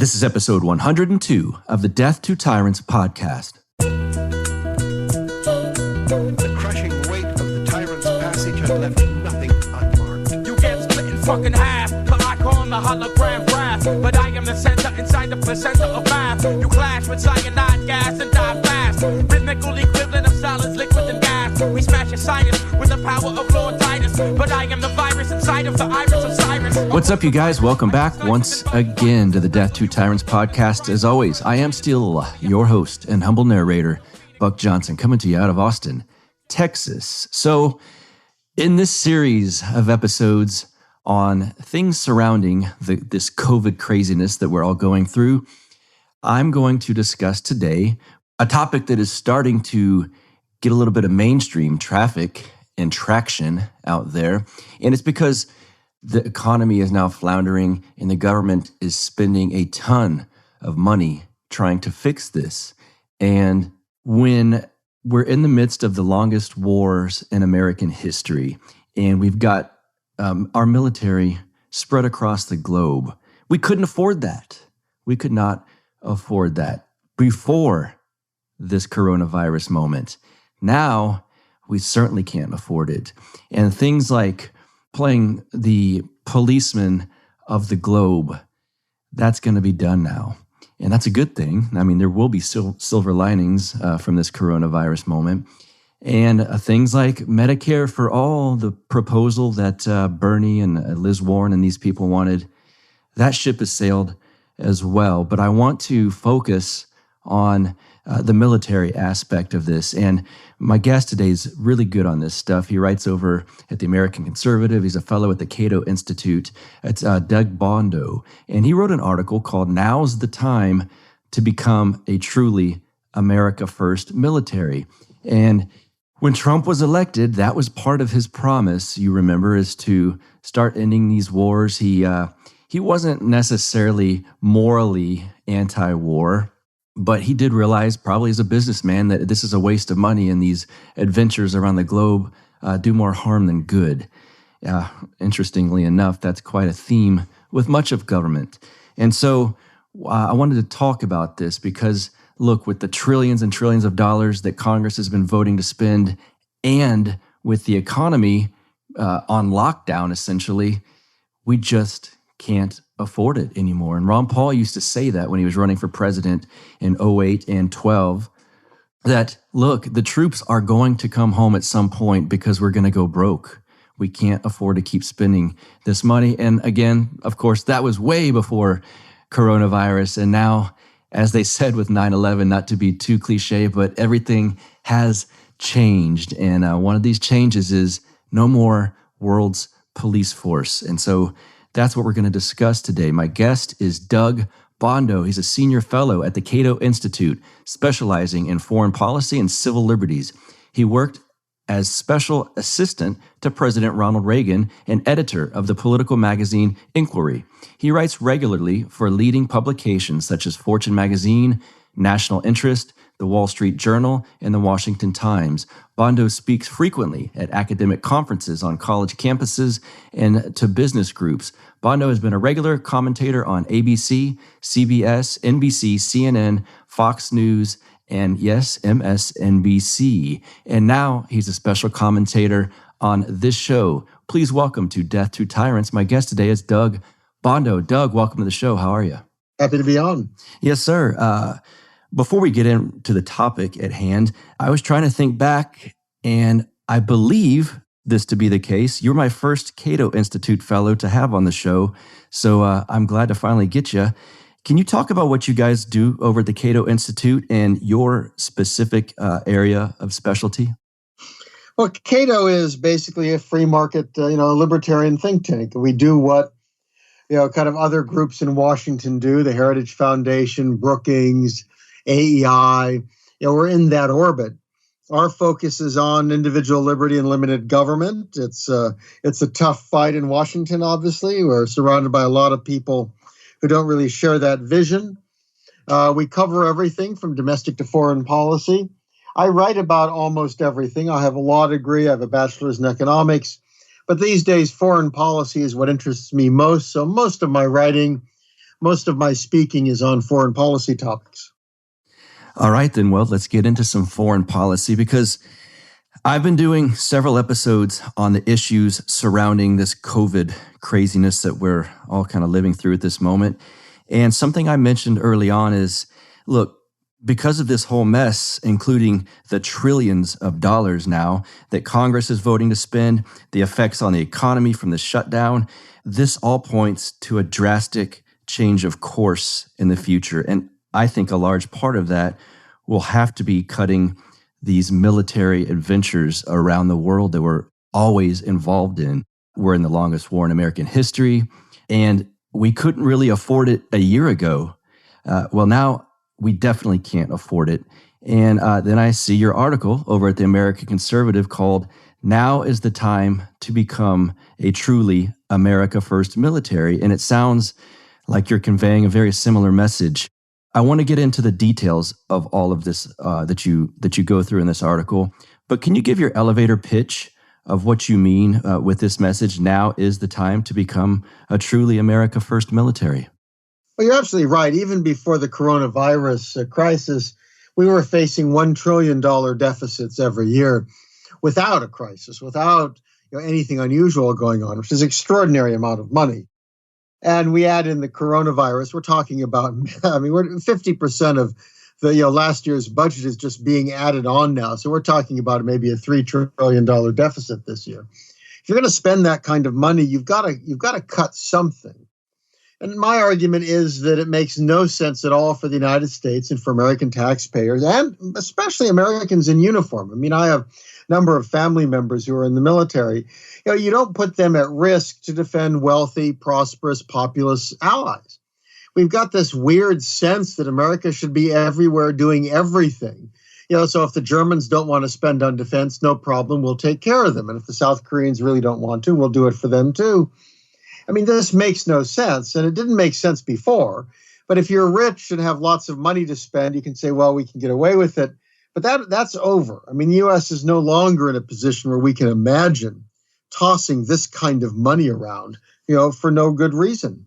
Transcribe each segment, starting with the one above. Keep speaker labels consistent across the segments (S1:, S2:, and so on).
S1: This is episode 102 of the Death to Tyrants podcast.
S2: The crushing weight of the tyrant's passage had left nothing unmarked.
S3: You get split in fucking half, but I call him the hologram wrath. But I am the center inside the placenta of math. You clash with cyanide gas and die fast. Rhythmical equivalent of solids, liquids, and gas. We smash your sinus with the power of Lord Titus. But I am the virus inside of the iris of Cyrus.
S1: What's up, you guys? Welcome back once again to the Death to Tyrants podcast. As always, I am still your host and humble narrator, Buck Johnson, coming to you out of Austin, Texas. So, in this series of episodes on things surrounding this COVID craziness that we're all going through, I'm going to discuss today a topic that is starting to get a little bit of mainstream traffic and traction out there. And it's because the economy is now floundering and the government is spending a ton of money trying to fix this. And when we're in the midst of the longest wars in American history, and we've got our military spread across the globe, we couldn't afford that. We could not afford that before this coronavirus moment. Now, we certainly can't afford it. And things like playing the policeman of the globe, that's going to be done now. And that's a good thing. I mean, there will be silver linings from this coronavirus moment. And things like Medicare for all, the proposal that Bernie and Liz Warren and these people wanted, that ship has sailed as well. But I want to focus on the military aspect of this. And my guest today is really good on this stuff. He writes over at the American Conservative. He's a fellow at the Cato Institute. It's Doug Bandow. And he wrote an article called "Now's the Time to Become a Truly America First Military." And when Trump was elected, that was part of his promise, you remember, is to start ending these wars. He wasn't necessarily morally anti-war, but he did realize, probably as a businessman, that this is a waste of money and these adventures around the globe do more harm than good. Interestingly enough, that's quite a theme with much of government. And so I wanted to talk about this because, look, with the trillions and trillions of dollars that Congress has been voting to spend, and with the economy on lockdown, essentially, we just can't afford it anymore. And Ron Paul used to say that when he was running for president in 2008 and 2012, that, look, the troops are going to come home at some point because we're going to go broke. We can't afford to keep spending this money. And again, of course, that was way before coronavirus. And now, as they said with 9/11, not to be too cliche, but everything has changed. And one of these changes is no more world's police force. And so that's what we're going to discuss today. My guest is Doug Bandow. He's a senior fellow at the Cato Institute, specializing in foreign policy and civil liberties. He worked as special assistant to President Ronald Reagan and editor of the political magazine Inquiry. He writes regularly for leading publications such as Fortune magazine, National Interest, the Wall Street Journal, and the Washington Times. Bandow speaks frequently at academic conferences on college campuses and to business groups. Bandow has been a regular commentator on ABC, CBS, NBC, CNN, Fox News, and yes, MSNBC. And now he's a special commentator on this show. Please welcome to Death to Tyrants. My guest today is Doug Bandow. Doug, welcome to the show. How are you?
S4: Happy to be on.
S1: Yes, sir. Before we get into the topic at hand, I was trying to think back, and I believe this to be the case. You're my first Cato Institute fellow to have on the show, so I'm glad to finally get you. Can you talk about what you guys do over at the Cato Institute and your specific area of specialty?
S4: Well, Cato is basically a free market, libertarian think tank. We do what, kind of other groups in Washington do, the Heritage Foundation, Brookings, AEI. We're in that orbit. Our focus is on individual liberty and limited government. It's a tough fight in Washington, obviously. We're surrounded by a lot of people who don't really share that vision. We cover everything from domestic to foreign policy. I write about almost everything. I have a law degree. I have a bachelor's in economics. But these days, foreign policy is what interests me most. So most of my writing most of my speaking is on foreign policy topics.
S1: All right, then. Well, let's get into some foreign policy because I've been doing several episodes on the issues surrounding this COVID craziness that we're all kind of living through at this moment. And something I mentioned early on is, look, because of this whole mess, including the trillions of dollars now that Congress is voting to spend, the effects on the economy from the shutdown, this all points to a drastic change of course in the future. And I think a large part of that will have to be cutting these military adventures around the world that we're always involved in. We're in the longest war in American history, and we couldn't really afford it a year ago. Well, now we definitely can't afford it. And then I see your article over at the American Conservative called "Now is the Time to Become a Truly America First Military." And it sounds like you're conveying a very similar message. I want to get into the details of all of this that you go through in this article. But can you give your elevator pitch of what you mean with this message? Now is the time to become a truly America First military.
S4: Well, you're absolutely right. Even before the coronavirus crisis, we were facing $1 trillion deficits every year without a crisis, without anything unusual going on, which is an extraordinary amount of money. And we add in the coronavirus, we're talking about, we're 50% of the last year's budget is just being added on now. So we're talking about maybe a $3 trillion deficit this year. If you're going to spend that kind of money, you've got to cut something. And my argument is that it makes no sense at all for the United States and for American taxpayers, and especially Americans in uniform. I have a number of family members who are in the military. You don't put them at risk to defend wealthy, prosperous, populous allies. We've got this weird sense that America should be everywhere doing everything. So if the Germans don't want to spend on defense, no problem, we'll take care of them. And if the South Koreans really don't want to, we'll do it for them too. This makes no sense, and it didn't make sense before. But if you're rich and have lots of money to spend, you can say, well, we can get away with it. But that's over. The U.S. is no longer in a position where we can imagine tossing this kind of money around, for no good reason.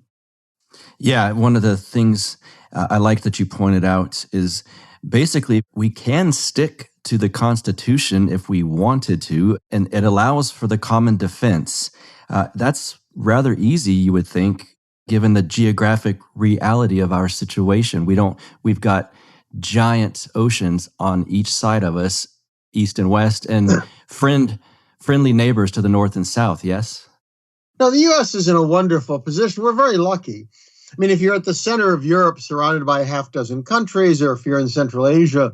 S1: Yeah, one of the things I like that you pointed out is basically we can stick to the Constitution if we wanted to, and it allows for the common defense. That's rather easy, you would think, given the geographic reality of our situation. We've got giant oceans on each side of us, east and west, and friendly neighbors to the north and south, yes?
S4: No, the U.S. is in a wonderful position. We're very lucky. If you're at the center of Europe, surrounded by a half dozen countries, or if you're in Central Asia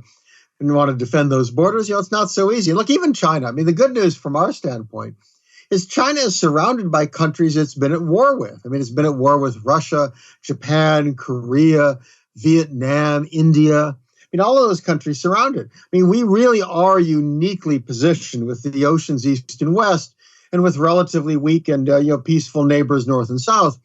S4: and you want to defend those borders, it's not so easy. Look, even China. The good news from our standpoint is China is surrounded by countries it's been at war with. It's been at war with Russia, Japan, Korea, Vietnam, India. All of those countries surrounded. We really are uniquely positioned with the oceans east and west, and with relatively weak and peaceful neighbors north and south.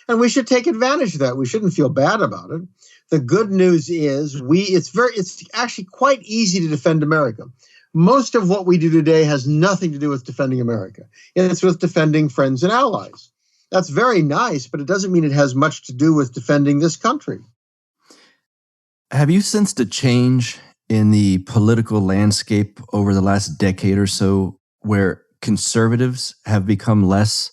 S4: And we should take advantage of that. We shouldn't feel bad about it. The good news is it's actually quite easy to defend America. Most of what we do today has nothing to do with defending America. It's with defending friends and allies. That's very nice, but it doesn't mean it has much to do with defending this country.
S1: Have you sensed a change in the political landscape over the last decade or so where conservatives have become less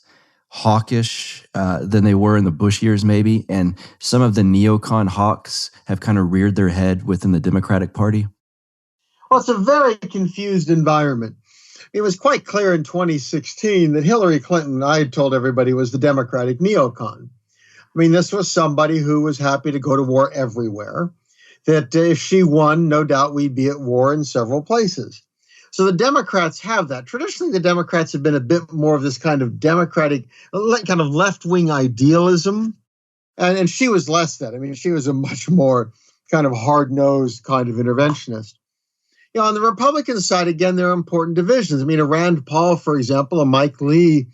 S1: hawkish than they were in the Bush years maybe, and some of the neocon hawks have kind of reared their head within the Democratic Party?
S4: Well, it's a very confused environment. It was quite clear in 2016 that Hillary Clinton, I had told everybody, was the Democratic neocon. This was somebody who was happy to go to war everywhere, that if she won, no doubt we'd be at war in several places. So the Democrats have that. Traditionally, the Democrats have been a bit more of this kind of democratic, kind of left-wing idealism. And she was less that. She was a much more kind of hard-nosed kind of interventionist. On the Republican side, again, there are important divisions. A Rand Paul, for example, a Mike Lee,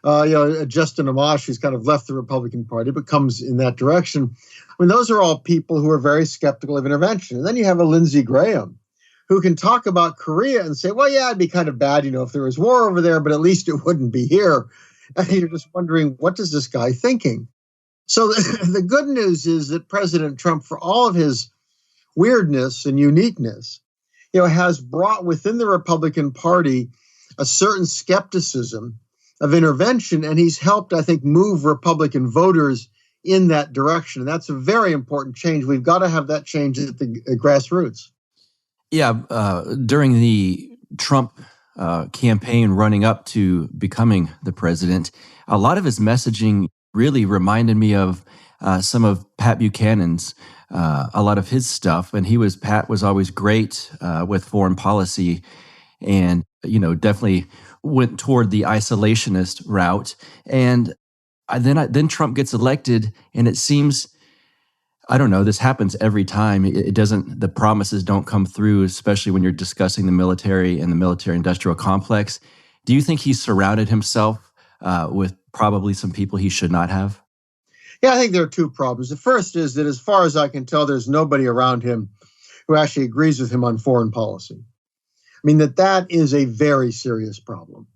S4: a Justin Amash, who's kind of left the Republican Party, but comes in that direction. Those are all people who are very skeptical of intervention. And then you have a Lindsey Graham, who can talk about Korea and say, well, yeah, it'd be kind of bad, if there was war over there, but at least it wouldn't be here. And you're just wondering, what is this guy thinking? So the good news is that President Trump, for all of his weirdness and uniqueness, has brought within the Republican Party a certain skepticism of intervention, and he's helped, I think, move Republican voters in that direction. And that's a very important change. We've got to have that change at the grassroots.
S1: Yeah, during the Trump campaign running up to becoming the president, a lot of his messaging really reminded me of some of Pat Buchanan's, a lot of his stuff. And Pat was always great with foreign policy, and definitely went toward the isolationist route. And then Trump gets elected, and it seems, I don't know, this happens every time. The promises don't come through, especially when you're discussing the military and the military-industrial complex. Do you think he surrounded himself with probably some people he should not have?
S4: Yeah, I think there are two problems. The first is that, as far as I can tell, there's nobody around him who actually agrees with him on foreign policy. I mean, that is a very serious problem.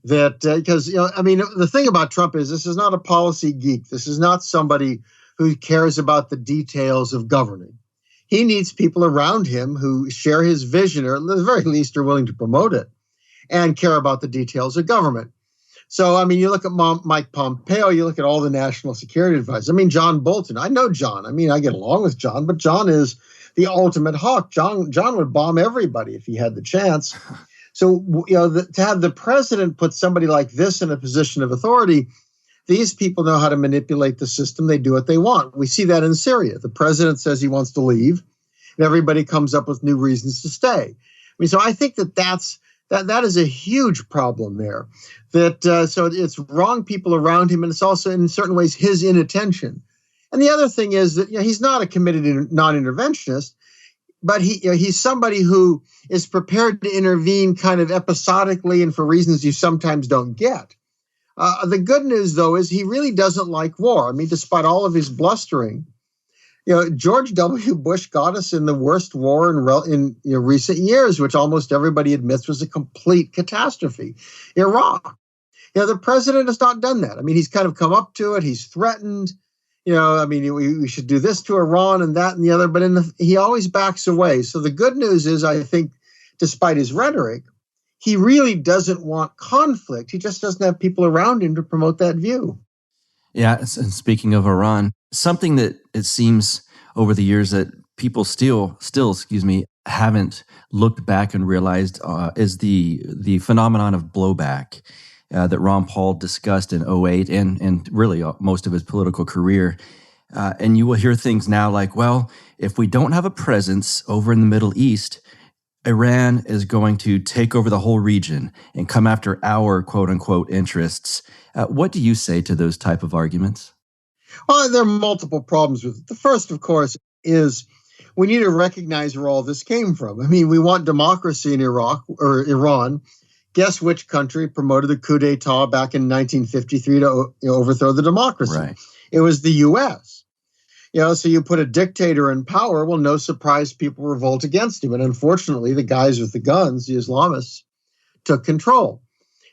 S4: Because, the thing about Trump is this is not a policy geek. This is not somebody who cares about the details of governing. He needs people around him who share his vision, or at the very least are willing to promote it, and care about the details of government. So, you look at Mike Pompeo, you look at all the national security advisors. John Bolton. I know John. I get along with John, but John is the ultimate hawk. John would bomb everybody if he had the chance. So, to have the president put somebody like this in a position of authority, these people know how to manipulate the system. They do what they want. We see that in Syria. The president says he wants to leave, and everybody comes up with new reasons to stay. So I think that is a huge problem there. So it's wrong people around him, and it's also in certain ways his inattention. And the other thing is that he's not a committed non-interventionist, but he's somebody who is prepared to intervene kind of episodically and for reasons you sometimes don't get. The good news, though, is he really doesn't like war. Despite all of his blustering, George W. Bush got us in the worst war in recent years, which almost everybody admits was a complete catastrophe. Iraq. The president has not done that. He's kind of come up to it. He's threatened. We should do this to Iran and that and the other, but he always backs away. So the good news is, I think, despite his rhetoric, he really doesn't want conflict. He just doesn't have people around him to promote that view.
S1: Yeah, and speaking of Iran, something that it seems over the years that people still, haven't looked back and realized is the phenomenon of blowback that Ron Paul discussed in 2008 and really most of his political career. And you will hear things now like, well, if we don't have a presence over in the Middle East, Iran is going to take over the whole region and come after our quote-unquote interests. What do you say to those type of arguments?
S4: Well, there are multiple problems with it. The first, of course, is we need to recognize where all this came from. We want democracy in Iraq or Iran. Guess which country promoted the coup d'etat back in 1953 to overthrow the democracy?
S1: Right.
S4: It was the U.S. So you put a dictator in power, well, no surprise people revolt against him. And unfortunately, the guys with the guns, the Islamists, took control.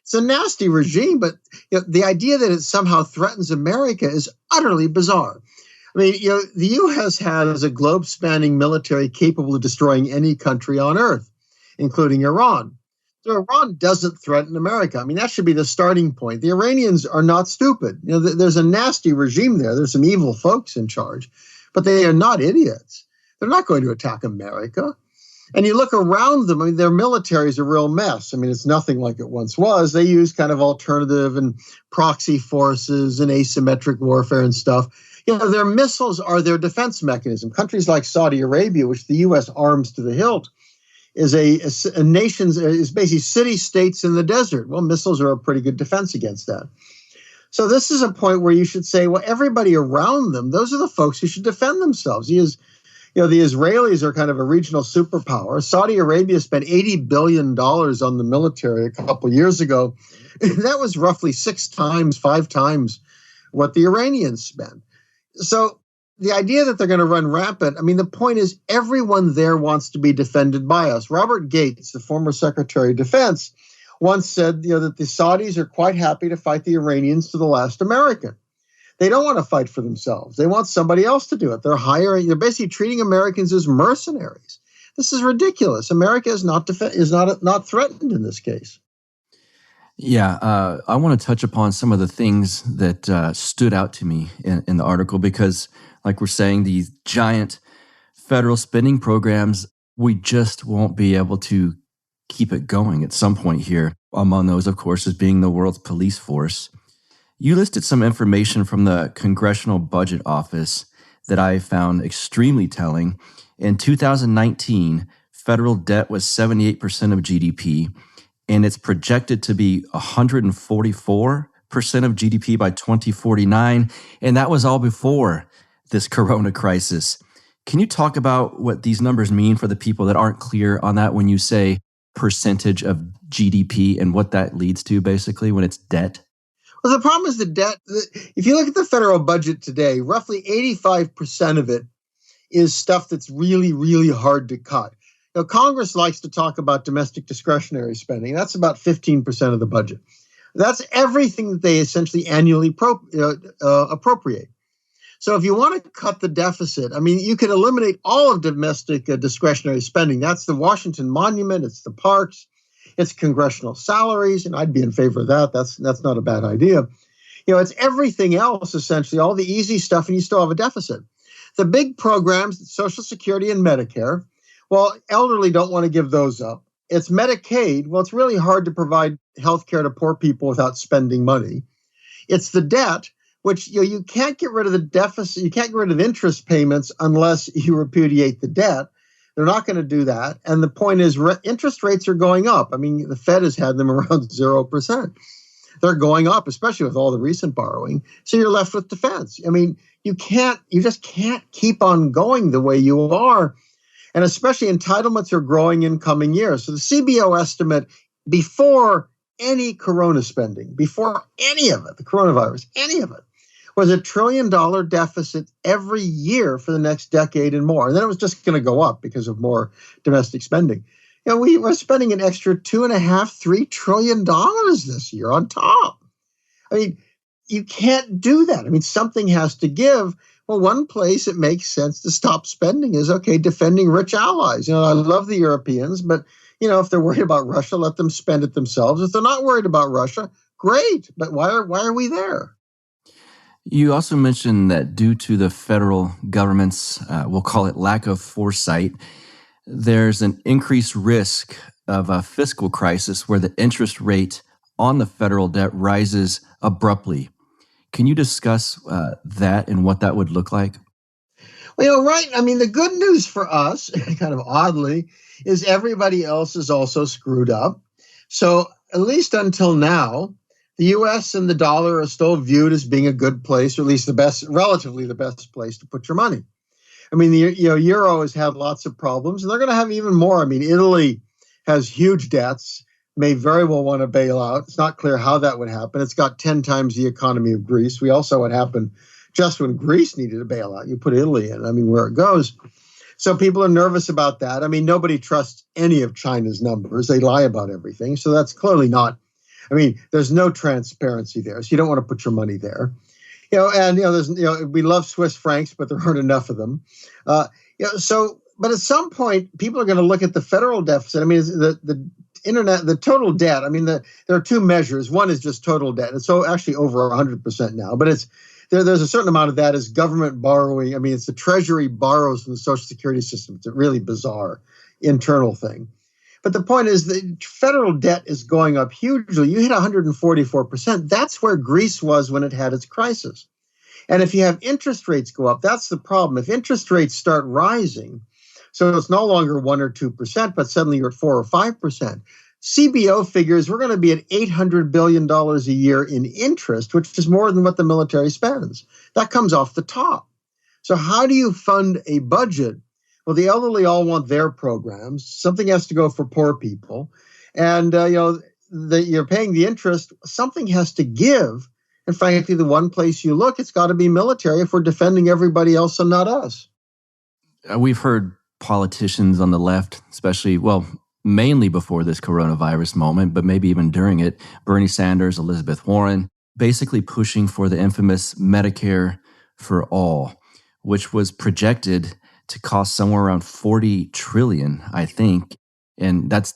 S4: It's a nasty regime, but the idea that it somehow threatens America is utterly bizarre. The U.S. has a globe-spanning military capable of destroying any country on earth, including Iran. So Iran doesn't threaten America. That should be the starting point. The Iranians are not stupid. There's a nasty regime there. There's some evil folks in charge, but they are not idiots. They're not going to attack America. And you look around them, their military is a real mess. It's nothing like it once was. They use kind of alternative and proxy forces and asymmetric warfare and stuff. Their missiles are their defense mechanism. Countries like Saudi Arabia, which the U.S. arms to the hilt, is a nation's is basically city-states in the desert. Well, missiles are a pretty good defense against that. So this is a point where you should say, well, everybody around them, those are the folks who should defend themselves. The Israelis are kind of a regional superpower. Saudi Arabia spent $80 billion on the military a couple of years ago. That was roughly 5 times what the Iranians spent. So the idea that they're going to run rampant, the point is everyone there wants to be defended by us. Robert Gates, the former Secretary of Defense, once said that the Saudis are quite happy to fight the Iranians to the last American. They don't want to fight for themselves. They want somebody else to do it. They're basically treating Americans as mercenaries. This is ridiculous. America is not threatened in this case.
S1: Yeah, I want to touch upon some of the things that stood out to me in the article because, like we're saying, these giant federal spending programs, we just won't be able to keep it going at some point here. Among those, of course, is being the world's police force. You listed some information from the Congressional Budget Office that I found extremely telling. In 2019, federal debt was 78% of GDP, and it's projected to be 144% of GDP by 2049, and that was all before this corona crisis. Can you talk about what these numbers mean for the people that aren't clear on that when you say percentage of GDP and what that leads to basically when it's debt?
S4: Well, the problem is the debt. If you look at the federal budget today, roughly 85% of it is stuff that's really, really hard to cut. Congress likes to talk about domestic discretionary spending. That's about 15% of the budget. That's everything that they essentially annually appropriate. So if you want to cut the deficit, you could eliminate all of domestic discretionary spending. That's the Washington Monument, it's the parks, it's congressional salaries, and I'd be in favor of that. That's not a bad idea. It's everything else, essentially, all the easy stuff, and you still have a deficit. The big programs, Social Security and Medicare, well, elderly don't want to give those up. It's Medicaid. Well, it's really hard to provide health care to poor people without spending money. It's the debt, which you can't get rid of the deficit. You can't get rid of interest payments unless you repudiate the debt. They're not going to do that. And the point is interest rates are going up. The Fed has had them around 0%. They're going up, especially with all the recent borrowing. So you're left with defense. You just can't keep on going the way you are. And especially entitlements are growing in coming years. So the CBO estimate before any corona spending, before any of it, the coronavirus, any of it, was $1 trillion deficit every year for the next decade and more. And then it was just going to go up because of more domestic spending. We were spending an extra $2.5–3 trillion this year on top. You can't do that. Something has to give. Well, one place it makes sense to stop spending is, defending rich allies. I love the Europeans, but, if they're worried about Russia, let them spend it themselves. If they're not worried about Russia, great. But why are we there?
S1: You also mentioned that due to the federal government's, we'll call it lack of foresight, there's an increased risk of a fiscal crisis where the interest rate on the federal debt rises abruptly. Can you discuss that and what that would look like?
S4: Well, right. The good news for us, kind of oddly, is everybody else is also screwed up. So at least until now, the U.S. and the dollar are still viewed as being a good place, or at least relatively the best place to put your money. The euro has had lots of problems, and they're going to have even more. Italy has huge debts, may very well want to bail out. It's not clear how that would happen. It's got 10 times the economy of Greece. We also what happened just when Greece needed a bailout. You put Italy in, where it goes. So people are nervous about that. Nobody trusts any of China's numbers. They lie about everything. So that's clearly not, there's no transparency there. So you don't want to put your money there. We love Swiss francs, but there aren't enough of them. But at some point, people are going to look at the federal deficit. The total debt. There are two measures. One is just total debt. It's so actually over 100% now, but there's a certain amount of that is government borrowing. It's the Treasury borrows from the Social Security system. It's a really bizarre internal thing. But the point is the federal debt is going up hugely. You hit 144%. That's where Greece was when it had its crisis. And if you have interest rates go up, that's the problem. If interest rates start rising, so it's no longer 1 or 2%, but suddenly you're at 4 or 5%. CBO figures we're going to be at $800 billion a year in interest, which is more than what the military spends. That comes off the top. So how do you fund a budget? Well, the elderly all want their programs. Something has to go for poor people. And, you're paying the interest. Something has to give. And frankly, the one place you look, it's got to be military if we're defending everybody else and not us.
S1: We've heard politicians on the left, especially, mainly before this coronavirus moment, but maybe even during it, Bernie Sanders, Elizabeth Warren, basically pushing for the infamous Medicare for all, which was projected to cost somewhere around 40 trillion, I think. And that's,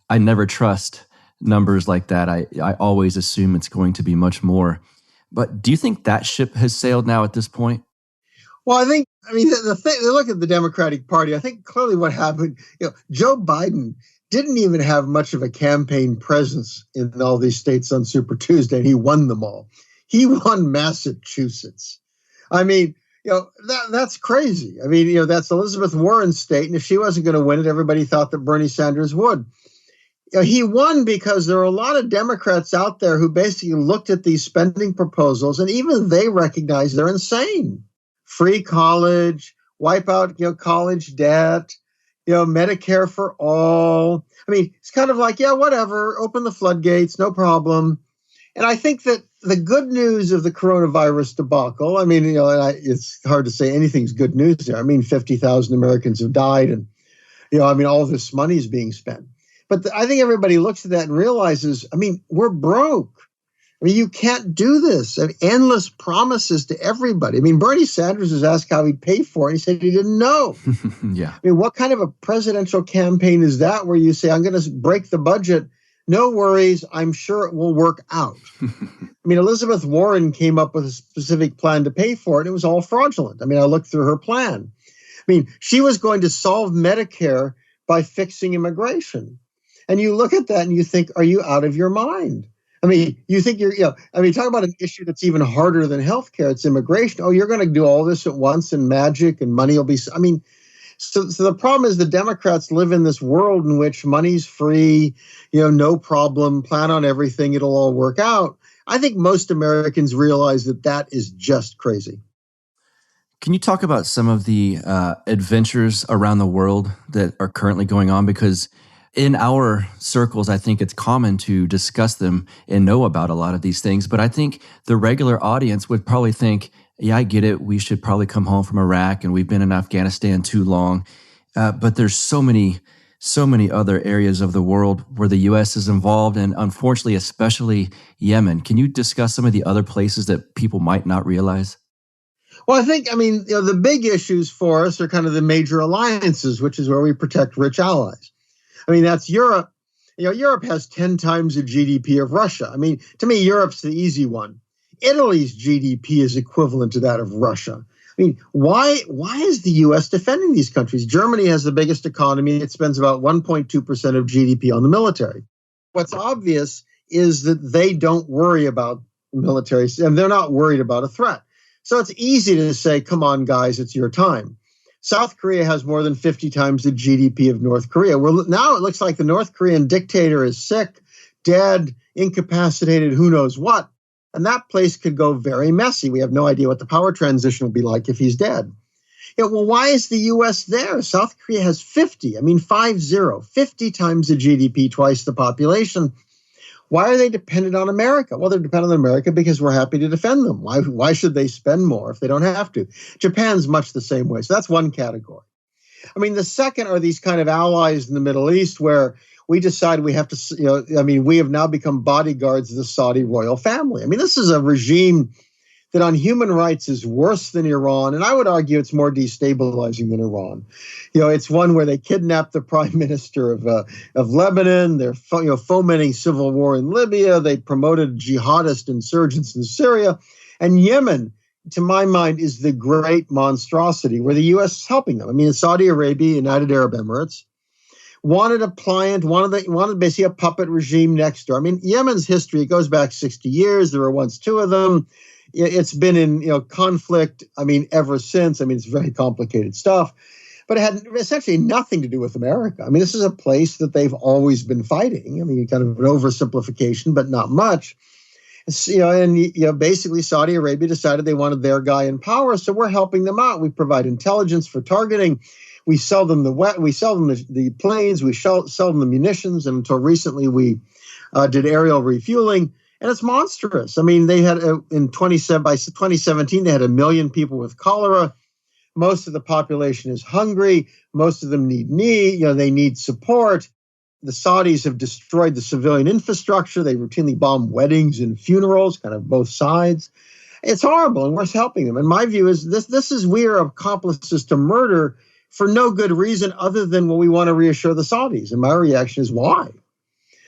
S1: I never trust numbers like that. I always assume it's going to be much more. But do you think that ship has sailed now at this point?
S4: Well, the thing, look at the Democratic Party. I think clearly what happened, Joe Biden didn't even have much of a campaign presence in all these states on Super Tuesday, and he won them all. He won Massachusetts. That's crazy. That's Elizabeth Warren's state, and if she wasn't going to win it, everybody thought that Bernie Sanders would. He won because there are a lot of Democrats out there who basically looked at these spending proposals, and even they recognize they're insane. Free college, wipe out college debt, Medicare for all. It's kind of like, whatever, open the floodgates, no problem. And I think that the good news of the coronavirus debacle, it's hard to say anything's good news there. 50,000 Americans have died, and all this money is being spent. But I think everybody looks at that and realizes, we're broke. You can't do this. Endless promises to everybody. Bernie Sanders was asked how he'd pay for it. He said he didn't know.
S1: Yeah.
S4: What kind of a presidential campaign is that where you say, I'm going to break the budget? No worries. I'm sure it will work out. Elizabeth Warren came up with a specific plan to pay for it. It was all fraudulent. I looked through her plan. She was going to solve Medicare by fixing immigration. And you look at that and you think, are you out of your mind? You think talk about an issue that's even harder than healthcare. It's immigration. Oh, you're going to do all this at once and magic and money will be. So the problem is the Democrats live in this world in which money's free, no problem, plan on everything. It'll all work out. I think most Americans realize that is just crazy.
S1: Can you talk about some of the adventures around the world that are currently going on? Because in our circles, I think it's common to discuss them and know about a lot of these things. But I think the regular audience would probably think, yeah, I get it. We should probably come home from Iraq and we've been in Afghanistan too long. But there's so many other areas of the world where the U.S. is involved, and unfortunately, especially Yemen. Can you discuss some of the other places that people might not realize?
S4: Well, I think, the big issues for us are kind of the major alliances, which is where we protect rich allies. That's Europe. Europe has 10 times the GDP of Russia. To me, Europe's the easy one. Italy's GDP is equivalent to that of Russia. Why is the U.S. defending these countries? Germany has the biggest economy. It spends about 1.2% of GDP on the military. What's obvious is that they don't worry about military, and they're not worried about a threat. So it's easy to say, come on, guys, it's your time. South Korea has more than 50 times the GDP of North Korea. Well, now it looks like the North Korean dictator is sick, dead, incapacitated, who knows what. And that place could go very messy. We have no idea what the power transition will be like if he's dead. Why is the U.S. there? South Korea has 50 times the GDP, twice the population. Why are they dependent on America? Well, they're dependent on America because we're happy to defend them. Why should they spend more if they don't have to? Japan's much the same way. So that's one category. The second are these kind of allies in the Middle East where we decide we have to, we have now become bodyguards of the Saudi royal family. This is a regime that on human rights is worse than Iran, and I would argue it's more destabilizing than Iran. It's one where they kidnapped the prime minister of Lebanon. They're fomenting civil war in Libya. They promoted jihadist insurgents in Syria, and Yemen, to my mind, is the great monstrosity where the U.S. is helping them. Saudi Arabia, United Arab Emirates, wanted a pliant, wanted basically a puppet regime next door. Yemen's history goes back 60 years. There were once two of them. It's been in conflict, ever since. It's very complicated stuff. But it had essentially nothing to do with America. This is a place that they've always been fighting. Kind of an oversimplification, but not much. Basically Saudi Arabia decided they wanted their guy in power, so we're helping them out. We provide intelligence for targeting. We sell them the planes. We sell them the munitions. And until recently, we did aerial refueling. And it's monstrous. They had by 2017, they had 1 million people with cholera. Most of the population is hungry. Most of them need they need support. The Saudis have destroyed the civilian infrastructure. They routinely bomb weddings and funerals, kind of both sides. It's horrible, and we're helping them. And my view is this is we are accomplices to murder for no good reason other than, well, we want to reassure the Saudis. And my reaction is, why?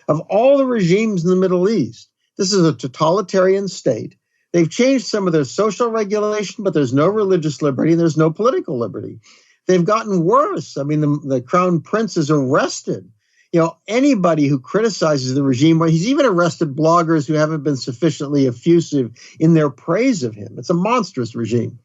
S4: Of all the regimes in the Middle East, this is a totalitarian state. They've changed some of their social regulation, but there's no religious liberty and there's no political liberty. They've gotten worse. I mean, the crown prince is arrested. Anybody who criticizes the regime, he's even arrested bloggers who haven't been sufficiently effusive in their praise of him. It's a monstrous regime.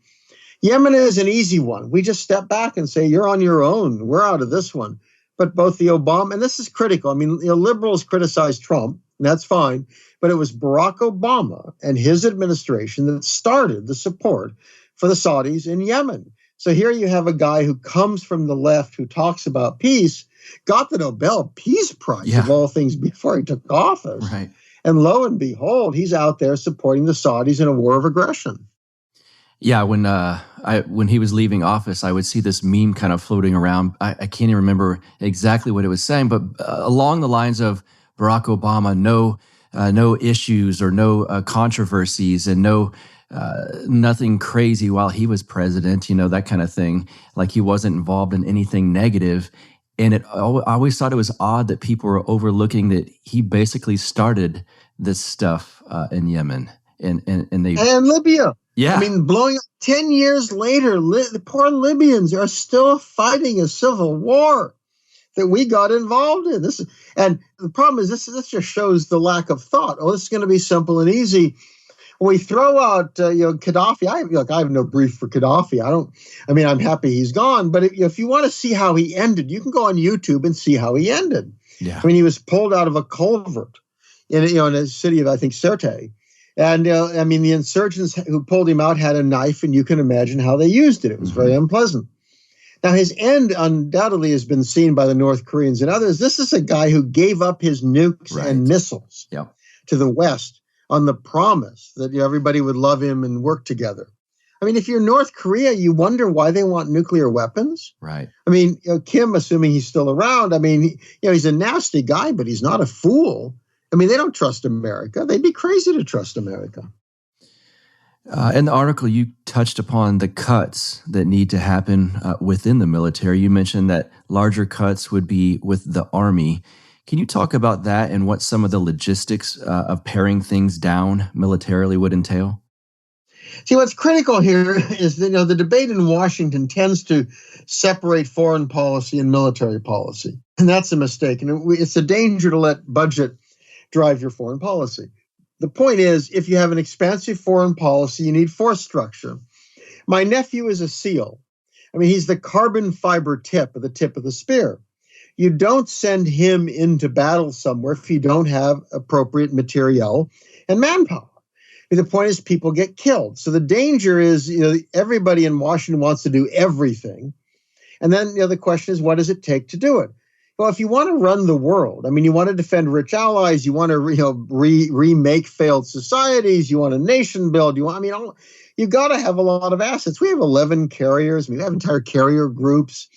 S4: Yemen is an easy one. We just step back and say, you're on your own. We're out of this one. But both the Obama, and this is critical. I mean, liberals criticize Trump, and that's fine. But it was Barack Obama and his administration that started the support for the Saudis in Yemen. So here you have a guy who comes from the left who talks about peace, got the Nobel Peace Prize of all things before he took office.
S1: Right.
S4: And lo and behold, he's out there supporting the Saudis in a war of aggression.
S1: Yeah, when he was leaving office, I would see this meme kind of floating around. I can't even remember exactly what it was saying, but along the lines of Barack Obama, no issues or no controversies and nothing crazy while he was president, that kind of thing. Like he wasn't involved in anything negative. And I always thought it was odd that people were overlooking that he basically started this stuff in Yemen and
S4: Libya.
S1: Yeah.
S4: I mean, blowing up 10 years later, the poor Libyans are still fighting a civil war that we got involved in. And the problem is this just shows the lack of thought. Oh, this is going to be simple and easy. We throw out, Gaddafi. I have no brief for Gaddafi. I'm happy he's gone. But if you want to see how he ended, you can go on YouTube and see how he ended.
S1: Yeah.
S4: I mean, he was pulled out of a culvert in a city of, I think, Sirte. And, the insurgents who pulled him out had a knife, and you can imagine how they used it. It was very unpleasant. Now, his end undoubtedly has been seen by the North Koreans and others. This is a guy who gave up his nukes and missiles to the West on the promise that everybody would love him and work together. I mean, if you're North Korea, you wonder why they want nuclear weapons.
S1: Right.
S4: I mean, Kim, assuming he's still around, he's a nasty guy, but he's not a fool. I mean, they don't trust America. They'd be crazy to trust America.
S1: In the article, you touched upon the cuts that need to happen within the military. You mentioned that larger cuts would be with the Army. Can you talk about that and what some of the logistics of paring things down militarily would entail?
S4: See, what's critical here is that, the debate in Washington tends to separate foreign policy and military policy. And that's a mistake. And it's a danger to let budget drive your foreign policy. The point is, if you have an expansive foreign policy, you need force structure. My nephew is a SEAL. He's the carbon fiber tip of the spear. You don't send him into battle somewhere if you don't have appropriate materiel and manpower. The point is people get killed. So the danger is, everybody in Washington wants to do everything. And then the question is, what does it take to do it? Well, if you want to run the world, you want to defend rich allies, you want to remake failed societies, you want a nation build, you got to have a lot of assets. We have 11 carriers. We have entire carrier groups.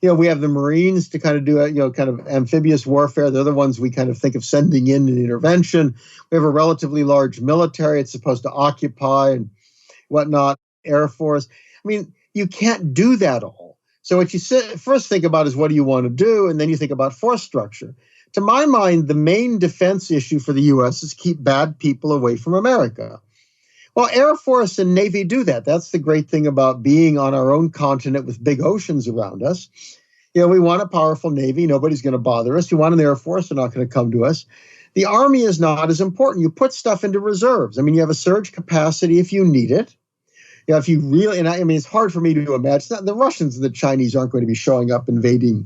S4: We have the Marines to kind of do kind of amphibious warfare. They're the ones we kind of think of sending in an intervention. We have a relatively large military. It's supposed to occupy and whatnot, Air Force. You can't do that all. So what you first think about is what do you want to do, and then you think about force structure. To my mind, the main defense issue for the U.S. is keep bad people away from America. Well, Air Force and Navy do that. That's the great thing about being on our own continent with big oceans around us. We want a powerful Navy. Nobody's going to bother us. You want an Air Force. They're not going to come to us. The Army is not as important. You put stuff into reserves. You have a surge capacity if you need it. If you really, it's hard for me to imagine. The Russians and the Chinese aren't going to be showing up invading,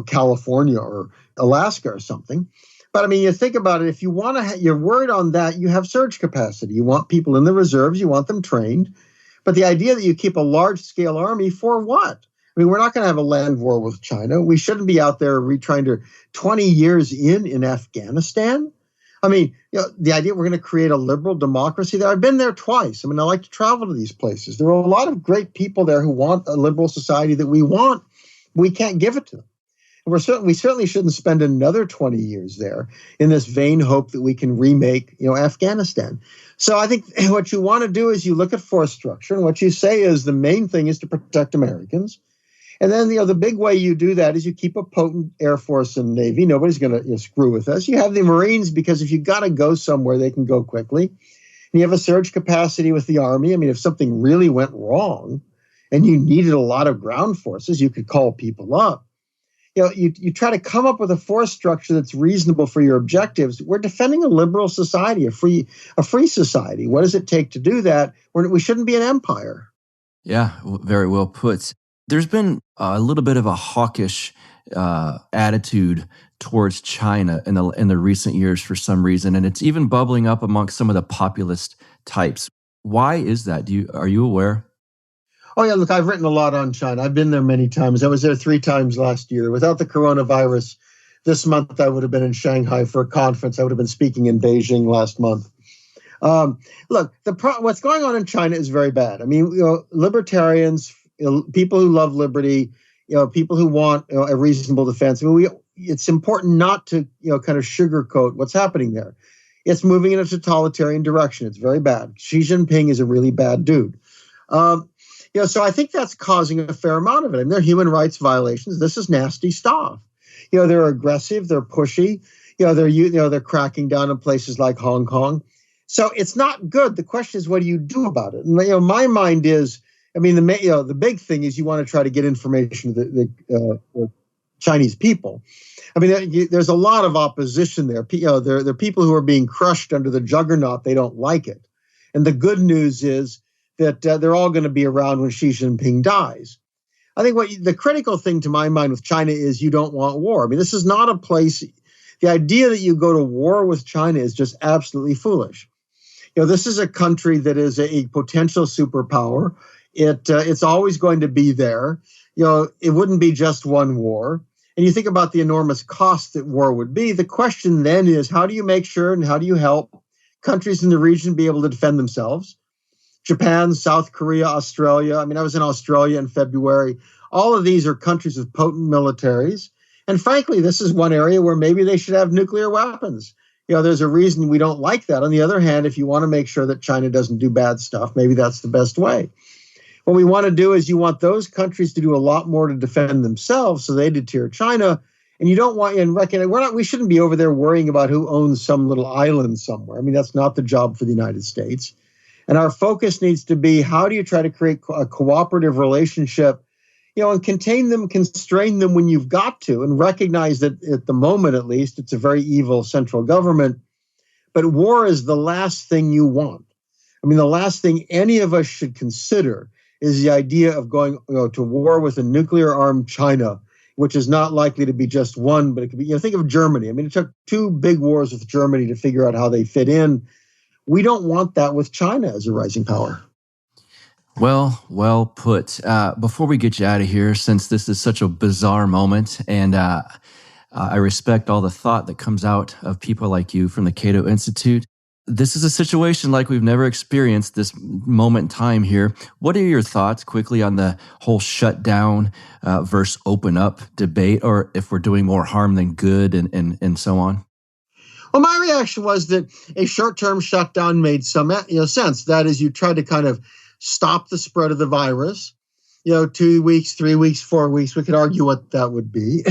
S4: California or Alaska or something. But you think about it, if you want to, you're worried on that, you have surge capacity. You want people in the reserves, you want them trained. But the idea that you keep a large scale army for what? We're not going to have a land war with China. We shouldn't be out there trying to 20 years in Afghanistan. The idea we're going to create a liberal democracy there. I've been there twice. I like to travel to these places. There are a lot of great people there who want a liberal society that we want. We can't give it to them. We certainly shouldn't spend another 20 years there in this vain hope that we can remake, Afghanistan. So I think what you want to do is you look at force structure, and what you say is the main thing is to protect Americans. And then, the big way you do that is you keep a potent Air Force and Navy. Nobody's going to screw with us. You have the Marines because if you got to go somewhere, they can go quickly. And you have a surge capacity with the Army. I mean, if something really went wrong and you needed a lot of ground forces, you could call people up. You try to come up with a force structure that's reasonable for your objectives. We're defending a liberal society, a free society. What does it take to do that? We shouldn't be an empire.
S1: Yeah, very well put. There's been a little bit of a hawkish attitude towards China in the recent years for some reason, and it's even bubbling up amongst some of the populist types. Why is that? Are you aware?
S4: Oh, yeah, look, I've written a lot on China. I've been there many times. I was there 3 times last year. Without the coronavirus, this month I would have been in Shanghai for a conference. I would have been speaking in Beijing last month. Look, what's going on in China is very bad. I mean, libertarians, people who love liberty, people who want a reasonable defense. I mean, it's important not to kind of sugarcoat what's happening there. It's moving in a totalitarian direction. It's very bad. Xi Jinping is a really bad dude. So I think that's causing a fair amount of it. I mean, they're human rights violations. This is nasty stuff. They're aggressive. They're pushy. They're cracking down in places like Hong Kong. So it's not good. The question is, what do you do about it? And my mind is, I mean, the big thing is you want to try to get information to the Chinese people. I mean, there's a lot of opposition there. There are people who are being crushed under the juggernaut. They don't like it. And the good news is that they're all going to be around when Xi Jinping dies. I think the critical thing to my mind with China is you don't want war. I mean, this is not a place. The idea that you go to war with China is just absolutely foolish. This is a country that is a potential superpower. It's always going to be there. It wouldn't be just one war. And you think about the enormous cost that war would be. The question then is, how do you make sure and how do you help countries in the region be able to defend themselves? Japan, South Korea, Australia. I mean, I was in Australia in February. All of these are countries with potent militaries. And frankly, this is one area where maybe they should have nuclear weapons. There's a reason we don't like that. On the other hand, if you want to make sure that China doesn't do bad stuff, maybe that's the best way. What we want to do is you want those countries to do a lot more to defend themselves so they deter China. And you don't want, and we shouldn't be over there worrying about who owns some little island somewhere. I mean, that's not the job for the United States. And our focus needs to be, how do you try to create a cooperative relationship, and contain them, constrain them when you've got to, and recognize that at the moment, at least, it's a very evil central government. But war is the last thing you want. I mean, the last thing any of us should consider is the idea of going to war with a nuclear-armed China, which is not likely to be just one, but it could be, think of Germany. I mean, it took 2 big wars with Germany to figure out how they fit in. We don't want that with China as a rising power.
S1: Well put. Before we get you out of here, since this is such a bizarre moment, and I respect all the thought that comes out of people like you from the Cato Institute, this is a situation like we've never experienced this moment in time here. What are your thoughts quickly on the whole shutdown versus open up debate, or if we're doing more harm than good and so on?
S4: Well, my reaction was that a short-term shutdown made some sense. That is, you try to kind of stop the spread of the virus, 2 weeks, 3 weeks, 4 weeks. We could argue what that would be.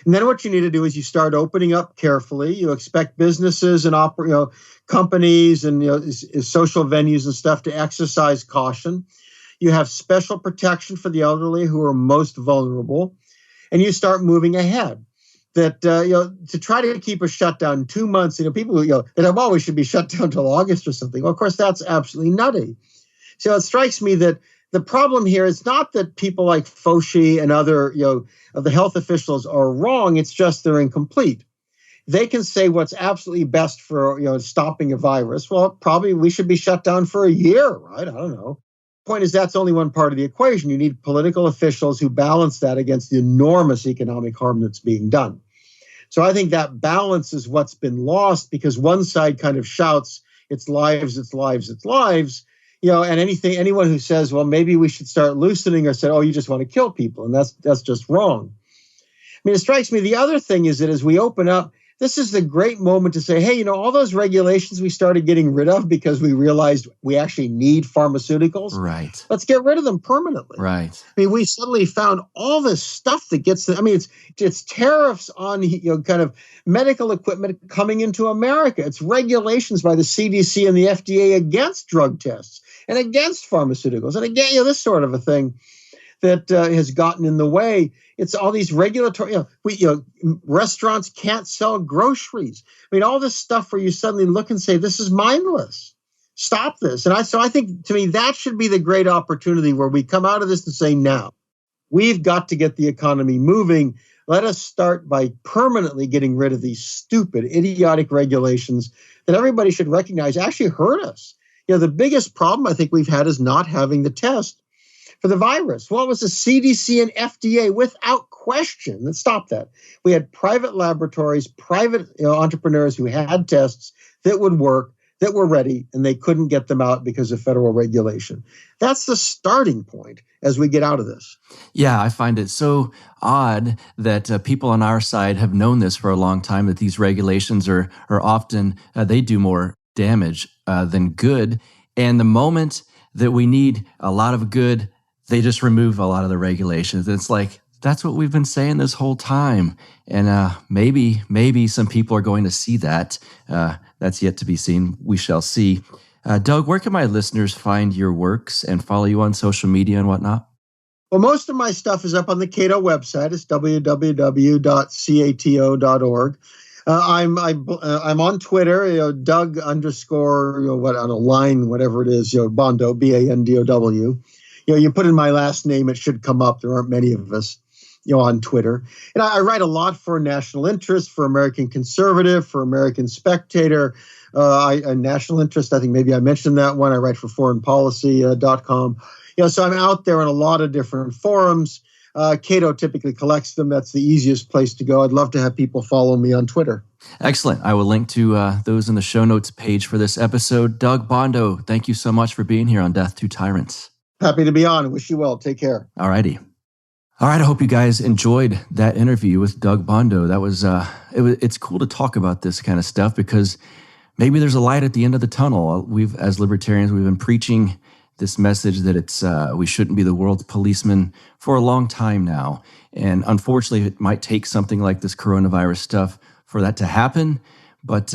S4: And then what you need to do is you start opening up carefully. You expect businesses and companies and social venues and stuff to exercise caution. You have special protection for the elderly who are most vulnerable, and you start moving ahead. That to try to keep a shutdown 2 months, people that have always should be shut down until August or something. Well, of course, that's absolutely nutty. So it strikes me that the problem here is not that people like Fauci and other of the health officials are wrong. It's just they're incomplete. They can say what's absolutely best for stopping a virus. Well, probably we should be shut down for a year, right? I don't know. Point is, that's only one part of the equation. You need political officials who balance that against the enormous economic harm that's being done. So I think that balance is what's been lost, because one side kind of shouts, it's lives, it's lives, it's lives, and anyone who says, well, maybe we should start loosening, or said, oh, you just want to kill people, and that's just wrong. mean, it strikes me the other thing is that as we open up, this is the great moment to say, hey, all those regulations we started getting rid of because we realized we actually need pharmaceuticals.
S1: Right.
S4: Let's get rid of them permanently.
S1: Right.
S4: I mean, we suddenly found all this stuff that gets, it's tariffs on, kind of medical equipment coming into America. It's regulations by the CDC and the FDA against drug tests and against pharmaceuticals. And again, this sort of a thing that has gotten in the way. It's all these regulatory, restaurants can't sell groceries. I mean, all this stuff where you suddenly look and say, this is mindless. Stop this. And I think, to me, that should be the great opportunity where we come out of this and say, now, we've got to get the economy moving. Let us start by permanently getting rid of these stupid, idiotic regulations that everybody should recognize actually hurt us. The biggest problem I think we've had is not having the test for the virus. Well, it was the CDC and FDA without question that stopped that. We had private laboratories, private entrepreneurs who had tests that would work, that were ready, and they couldn't get them out because of federal regulation. That's the starting point as we get out of this.
S1: Yeah, I find it so odd that people on our side have known this for a long time, that these regulations are often, they do more damage than good. And the moment that we need a lot of good, they just remove a lot of the regulations. It's like, that's what we've been saying this whole time. And maybe some people are going to see that. That's yet to be seen. We shall see. Doug, where can my listeners find your works and follow you on social media and whatnot?
S4: Well, most of my stuff is up on the Cato website. It's www.cato.org. I'm on Twitter, Doug _ on a line, whatever it is, Bandow, Bandow. You put in my last name, it should come up. There aren't many of us, on Twitter. And I write a lot for National Interest, for American Conservative, for American Spectator. National Interest, I think maybe I mentioned that one. I write for foreignpolicy.com. So I'm out there in a lot of different forums. Cato typically collects them. That's the easiest place to go. I'd love to have people follow me on Twitter.
S1: Excellent. I will link to those in the show notes page for this episode. Doug Bandow, thank you so much for being here on Death to Tyrants.
S4: Happy to be on. Wish you well. Take care.
S1: All righty. All right. I hope you guys enjoyed that interview with Doug Bandow. That was, it's cool to talk about this kind of stuff because maybe there's a light at the end of the tunnel. As libertarians, we've been preaching this message that it's we shouldn't be the world's policeman for a long time now. And unfortunately, it might take something like this coronavirus stuff for that to happen. But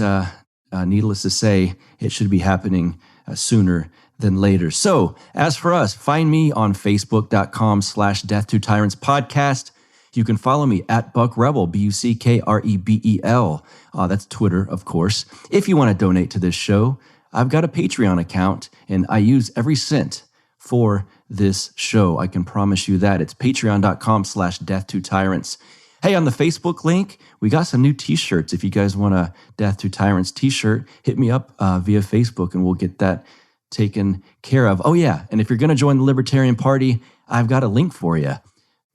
S1: needless to say, it should be happening sooner than later. So as for us, find me on Facebook.com/Death to Tyrants podcast. You can follow me at Buck Rebel, BuckRebel. That's Twitter, of course. If you want to donate to this show, I've got a Patreon account, and I use every cent for this show. I can promise you that. It's patreon.com/Death to Tyrants. Hey, on the Facebook link, we got some new t-shirts. If you guys want a Death to Tyrants t-shirt, hit me up via Facebook, and we'll get that taken care of. Oh, yeah. And if you're going to join the Libertarian Party, I've got a link for you.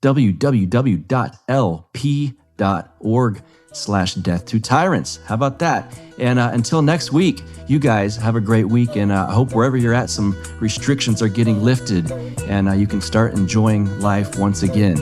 S1: www.lp.org/Death to Tyrants. How about that? And until next week, you guys have a great week. And I hope wherever you're at, some restrictions are getting lifted and you can start enjoying life once again.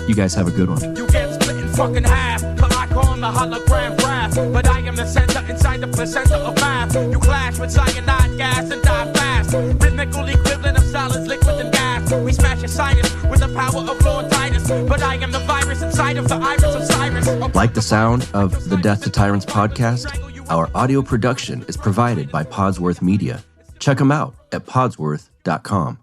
S1: You guys have a good one.
S3: You get split in fucking half, but I call him the hologram graph. But I am the center inside the placenta of math. You clash with cyanide gas and die fast. Rhythmical equivalent of solids, liquid and gas. We smash your sinus with the power of Lord Titus. But I am the virus inside of the iris of Cyrus.
S1: Like the sound of the Death to Tyrants podcast? Our audio production is provided by Podsworth Media. Check them out at podsworth.com.